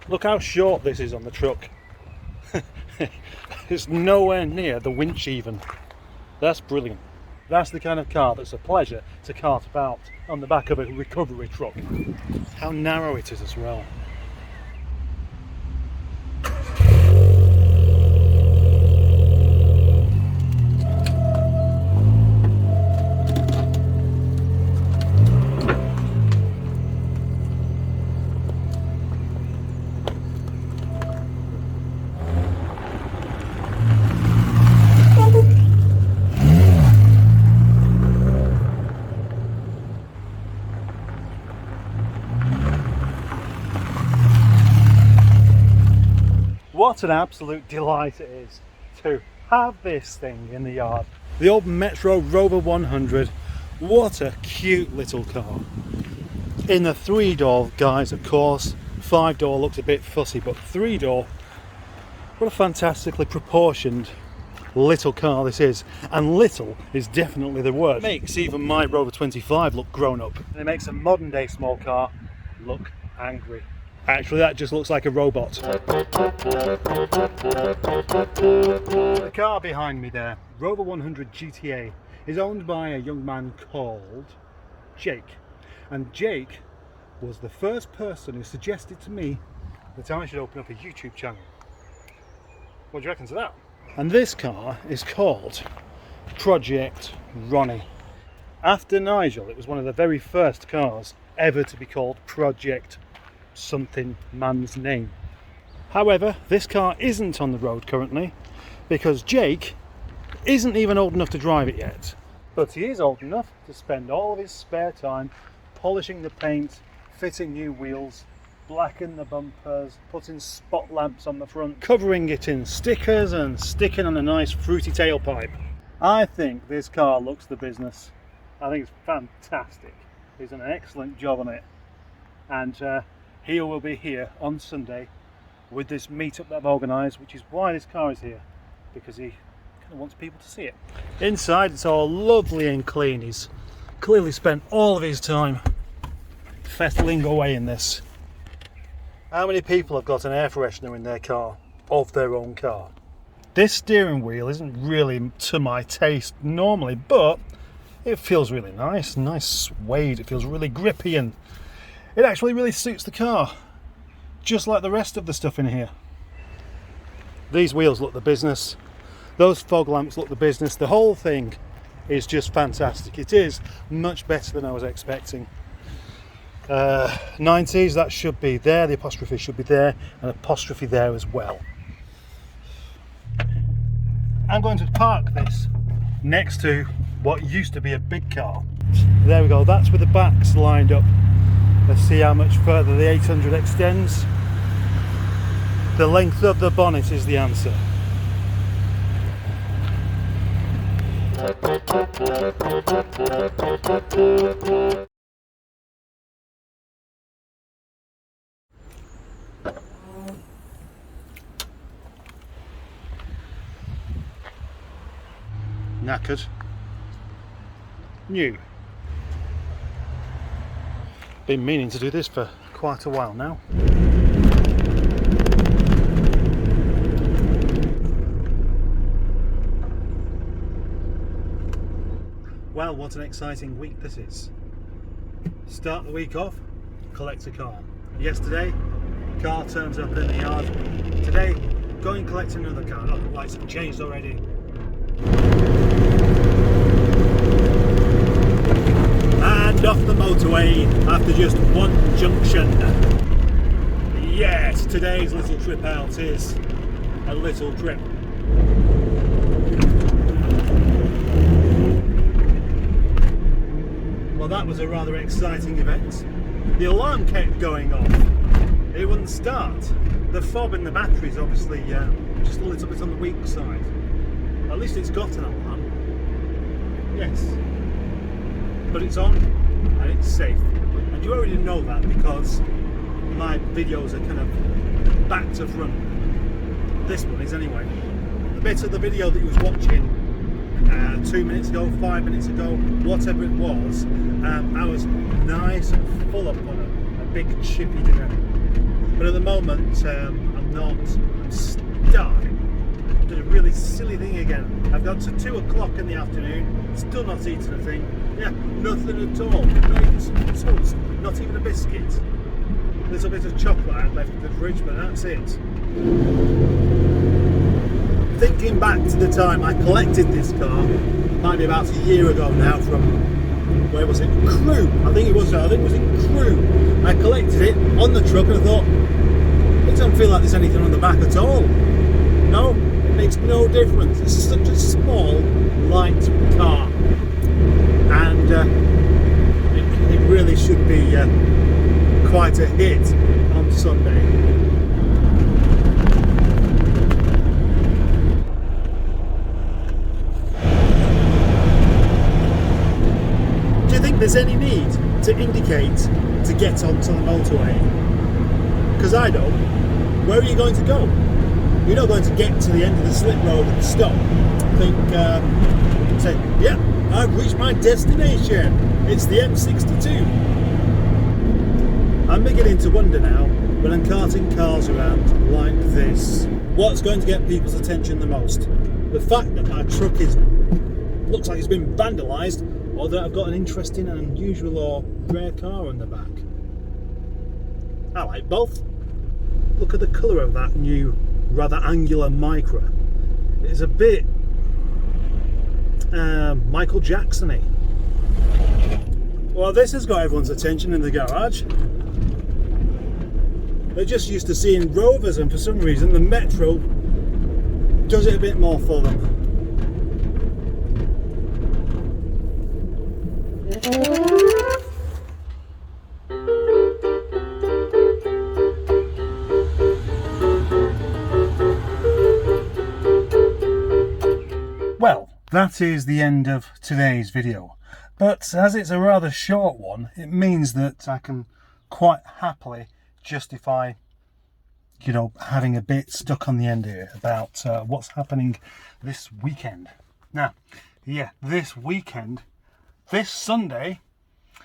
Look how short this is on the truck. It's nowhere near the winch even. That's brilliant. That's the kind of car that's a pleasure to cart about on the back of a recovery truck. How narrow it is as well. What an absolute delight it is to have this thing in the yard. The old Metro Rover 100. What a cute little car. In the 3-door, guys, of course. 5-door looks a bit fussy, but 3-door, what a fantastically proportioned little car this is. And little is definitely the word. It makes even my Rover 25 look grown up. And it makes a modern day small car look angry. Actually, that just looks like a robot. The car behind me there, Rover 100 GTA, is owned by a young man called Jake. And Jake was the first person who suggested to me that I should open up a YouTube channel. What do you reckon to that? And this car is called Project Ronnie. After Nigel, it was one of the very first cars ever to be called Project something man's name. However, this car isn't on the road currently because Jake isn't even old enough to drive it yet. But he is old enough to spend all of his spare time polishing the paint, fitting new wheels, blackening the bumpers, putting spot lamps on the front, covering it in stickers and sticking on a nice fruity tailpipe. I think this car looks the business. I think it's fantastic. He's done an excellent job on it. And he will be here on Sunday with this meetup that I've organised, which is why this car is here, because he kind of wants people to see it. Inside it's all lovely and clean. He's clearly spent all of his time fettling away in this. How many people have got an air freshener in their car, of their own car? This steering wheel isn't really to my taste normally, but it feels really nice suede. It feels really grippy and it actually really suits the car, just like the rest of the stuff in here. These wheels look the business, those fog lamps look the business, the whole thing is just fantastic. It is much better than I was expecting. 90s, that should be there, the apostrophe should be there, and apostrophe there as well. I'm going to park this next to what used to be a big car. There we go, that's with the backs lined up. Let's see how much further the 800 extends. The length of the bonnet is the answer. Knackered. New. Been meaning to do this for quite a while now. Well, what an exciting week this is. Start the week off, collect a car. Yesterday, car turns up in the yard. Today, go and collect another car. Oh, the lights have changed already. And off the motorway after just one junction. Yes, today's little trip out is a little trip. Well, that was a rather exciting event. The alarm kept going off. It wouldn't start. The fob in the battery is obviously just a little bit on the weak side. At least it's got an alarm. Yes. But it's on and it's safe. And you already know that because my videos are kind of back to front. This one is anyway. The bit of the video that you was watching 2 minutes ago, 5 minutes ago, whatever it was, I was nice and full up on a big chippy dinner. But at the moment, I'm not. I'm starving. I did a really silly thing again. I've got to 2 o'clock in the afternoon, still not eaten a thing. Yeah, nothing at all. Not even some toast, not even a biscuit. A little bit of chocolate I had left in the fridge, but that's it. Thinking back to the time I collected this car, might be about a year ago now, from, where was it? Crewe. I think it was in Crewe. I collected it on the truck and I thought, it doesn't feel like there's anything on the back at all. No, it makes no difference. It's such a small, light car. And it really should be quite a hit on Sunday. There's any need to indicate to get onto the motorway? Because I don't. Where are you going to go? You're not going to get to the end of the slip road and stop. Think, say, yeah, I've reached my destination. It's the M62. I'm beginning to wonder now, when I'm carting cars around like this, what's going to get people's attention the most? The fact that my truck looks like it's been vandalised, or that I've got an interesting and unusual or rare car on the back. I like both. Look at the colour of that new, rather angular Micra. It's a bit Michael Jackson-y. Well, this has got everyone's attention in the garage. They're just used to seeing Rovers, and for some reason the Metro does it a bit more for them. Well, that is the end of today's video, but as it's a rather short one, it means that I can quite happily justify, you know, having a bit stuck on the end here about what's happening this weekend. Now, yeah, this weekend, this Sunday,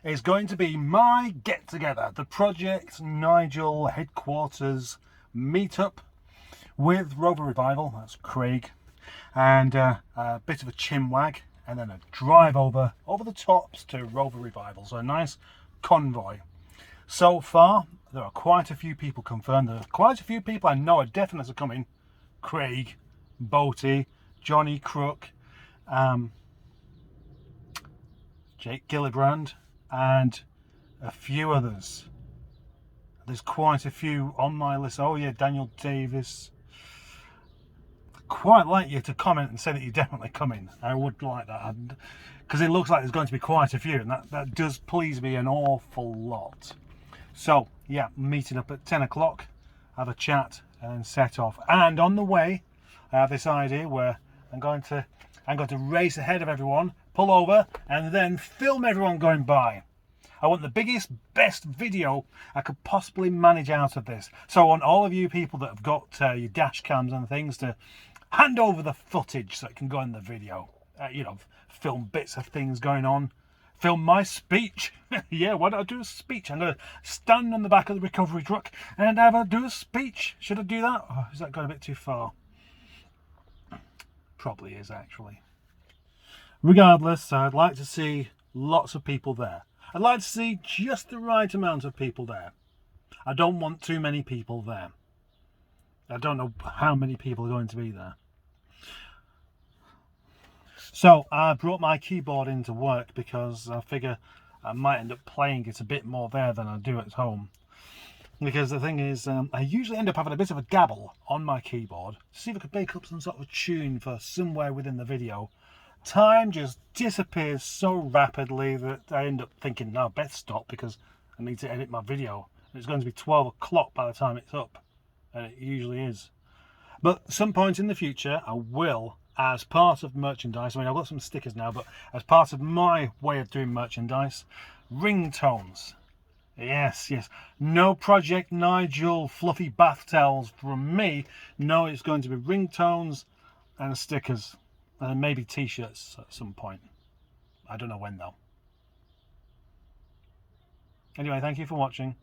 is going to be my get-together, the Project Nigel headquarters meetup with Rover Revival, that's Craig, and a bit of a chinwag, and then a drive over the tops to Rover Revival, so a nice convoy. So far, there are quite a few people confirmed. There are quite a few people I know are definitely coming. Craig, Boaty, Johnny Crook, Jake Gillibrand, and a few others. There's quite a few on my list. Oh yeah, Daniel Davis. Quite like you to comment and say that you're definitely coming. I would like that, because it looks like there's going to be quite a few, and that does please me an awful lot. So yeah, meeting up at 10 o'clock, have a chat and set off. And on the way, I have this idea where I'm going to race ahead of everyone, pull over, and then film everyone going by. I want the biggest, best video I could possibly manage out of this. So I want all of you people that have got your dash cams and things to hand over the footage so it can go in the video. You know, film bits of things going on. Film my speech. Yeah, why don't I do a speech? I'm going to stand on the back of the recovery truck and do a speech. Should I do that? Oh, is that going a bit too far? Probably is, actually. Regardless, I'd like to see lots of people there. I'd like to see just the right amount of people there. I don't want too many people there. I don't know how many people are going to be there. So I brought my keyboard into work because I figure I might end up playing it a bit more there than I do at home. Because the thing is, I usually end up having a bit of a dabble on my keyboard to see if I could make up some sort of tune for somewhere within the video. Time just disappears so rapidly that I end up thinking, no, I better stop because I need to edit my video. And it's going to be 12 o'clock by the time it's up. And it usually is. But at some point in the future, I will, as part of merchandise, I mean, I've got some stickers now, but as part of my way of doing merchandise, ringtones. Yes, yes. No Project Nigel fluffy bath towels from me. No, it's going to be ringtones and stickers. And maybe t-shirts at some point. I don't know when though. Anyway, thank you for watching.